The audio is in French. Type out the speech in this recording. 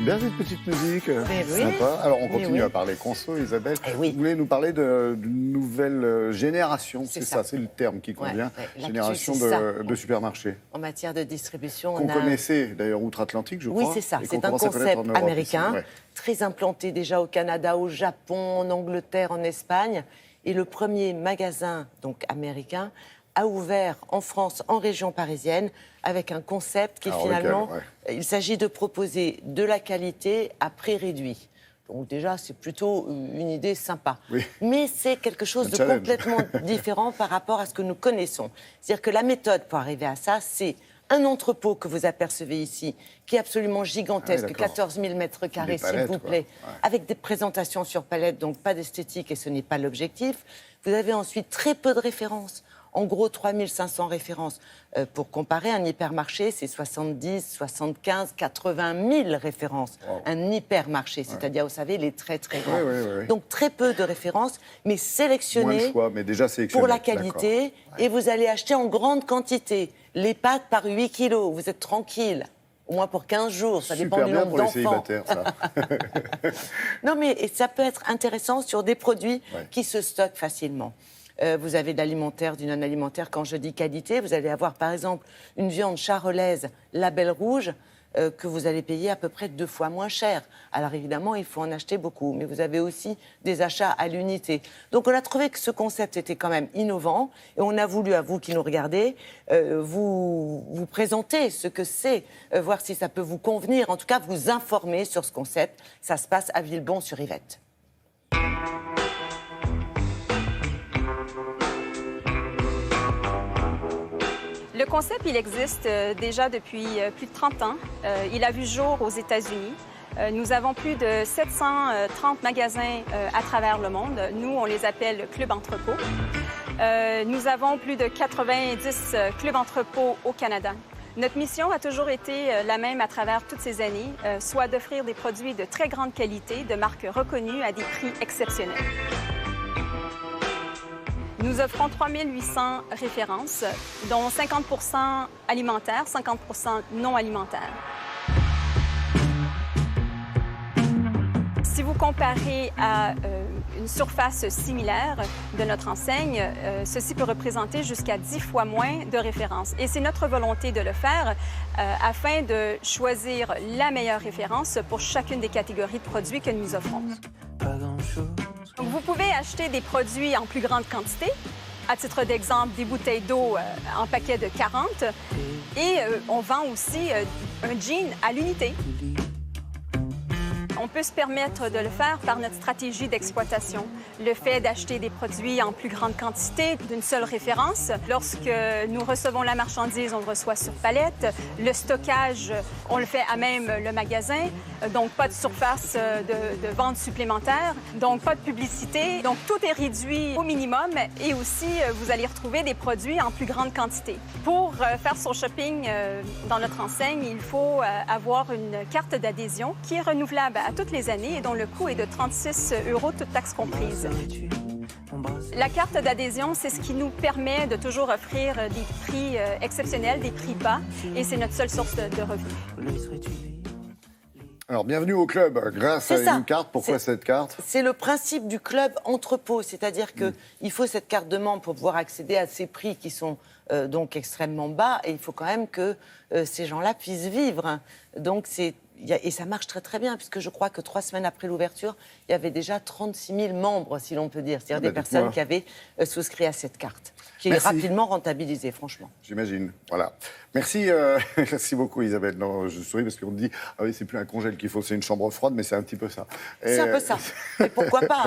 Bien cette petite musique, oui. sympa. Alors on continue oui. à parler conso, Isabelle. Oui. Vous voulez nous parler d'une nouvelle génération, c'est ça, c'est le terme qui convient, ouais. génération L'actu, c'est de supermarchés. En matière de distribution, Qu'on connaissait d'ailleurs outre-Atlantique, je crois. Oui, c'est ça. et C'est qu'on un commence à connaître concept en Europe américain, ici. Ouais. très implanté déjà au Canada, au Japon, en Angleterre, en Espagne. Et le premier magasin donc américain a ouvert en France, en région parisienne, avec un concept qui Alors, finalement, lequel, il s'agit de proposer de la qualité à prix réduit. Donc déjà, c'est plutôt une idée sympa. Oui. Mais c'est quelque chose de challenge. complètement différent par rapport à ce que nous connaissons. C'est-à-dire que la méthode pour arriver à ça, c'est un entrepôt que vous apercevez ici, qui est absolument gigantesque, d'accord. 14 000 mètres carrés, s'il palettes, vous plaît, quoi. Ouais. avec des présentations sur palette, donc pas d'esthétique, et ce n'est pas l'objectif. Vous avez ensuite très peu de références. En gros, 3 500 références. Pour comparer, un hypermarché, c'est 70, 75, 80 000 références. Wow. Un hypermarché, c'est-à-dire, vous savez, les très, très grands. Oui. Donc, très peu de références, mais Moins sélectionnées de choix, mais déjà sélectionné. pour la qualité. Et vous allez acheter en grande quantité. Les pâtes par 8 kilos, vous êtes tranquille. Au moins pour 15 jours, ça dépend Super du bien nombre pour les d'enfants. célibataires, ça. Non, mais ça peut être intéressant sur des produits Ouais. qui se stockent facilement. Vous avez de l'alimentaire, du non-alimentaire. Quand je dis qualité, vous allez avoir par exemple une viande charolaise label rouge que vous allez payer à peu près 2 fois moins cher. Alors évidemment, il faut en acheter beaucoup, mais vous avez aussi des achats à l'unité. Donc on a trouvé que ce concept était quand même innovant et on a voulu, à vous qui nous regardez, vous présenter ce que c'est, voir si ça peut vous convenir, en tout cas vous informer sur ce concept. Ça se passe à Villebon-sur-Yvette. Le concept, il existe déjà depuis plus de 30 ans. Il a vu jour aux États-Unis. Nous avons plus de 730 magasins à travers le monde. Nous, on les appelle Club Entrepôt. Nous avons plus de 90 clubs entrepôts au Canada. Notre mission a toujours été la même à travers toutes ces années, soit d'offrir des produits de très grande qualité, de marques reconnues à des prix exceptionnels. Nous offrons 3800 références, dont 50 alimentaires, 50 non alimentaires. Si vous comparez à une surface similaire de notre enseigne, ceci peut représenter jusqu'à 10 fois moins de références. Et c'est notre volonté de le faire afin de choisir la meilleure référence pour chacune des catégories de produits que nous offrons. Donc, vous pouvez acheter des produits en plus grande quantité. À titre d'exemple, des bouteilles d'eau en paquet de 40. Et on vend aussi un jean à l'unité. On peut se permettre de le faire par notre stratégie d'exploitation. Le fait d'acheter des produits en plus grande quantité d'une seule référence. Lorsque nous recevons la marchandise, on le reçoit sur palette. Le stockage, on le fait à même le magasin. Donc, pas de surface de vente supplémentaire. Donc, pas de publicité. Donc, tout est réduit au minimum. Et aussi, vous allez retrouver des produits en plus grande quantité. Pour faire son shopping dans notre enseigne, il faut avoir une carte d'adhésion qui est renouvelable à toutes les années et dont le coût est de 36 €, toutes taxes comprises. La carte d'adhésion, c'est ce qui nous permet de toujours offrir des prix exceptionnels, des prix bas, et c'est notre seule source de revenus. Alors, bienvenue au club, grâce à une carte. Pourquoi cette carte? C'est le principe du club entrepôt, c'est-à-dire qu'il faut cette carte de membre pour pouvoir accéder à ces prix qui sont donc extrêmement bas, et il faut quand même que ces gens-là puissent vivre. Donc et ça marche très très bien, puisque je crois que 3 semaines après l'ouverture, il y avait déjà 36 000 membres, si l'on peut dire, c'est-à-dire des personnes qui avaient souscrit à cette carte, qui est rapidement rentabilisée, franchement. J'imagine, voilà. Merci, merci beaucoup Isabelle. Non, je souris parce qu'on me dit, ah oui, c'est plus un congèle qu'il faut, c'est une chambre froide, mais c'est un petit peu ça. C'est un peu ça, et pourquoi pas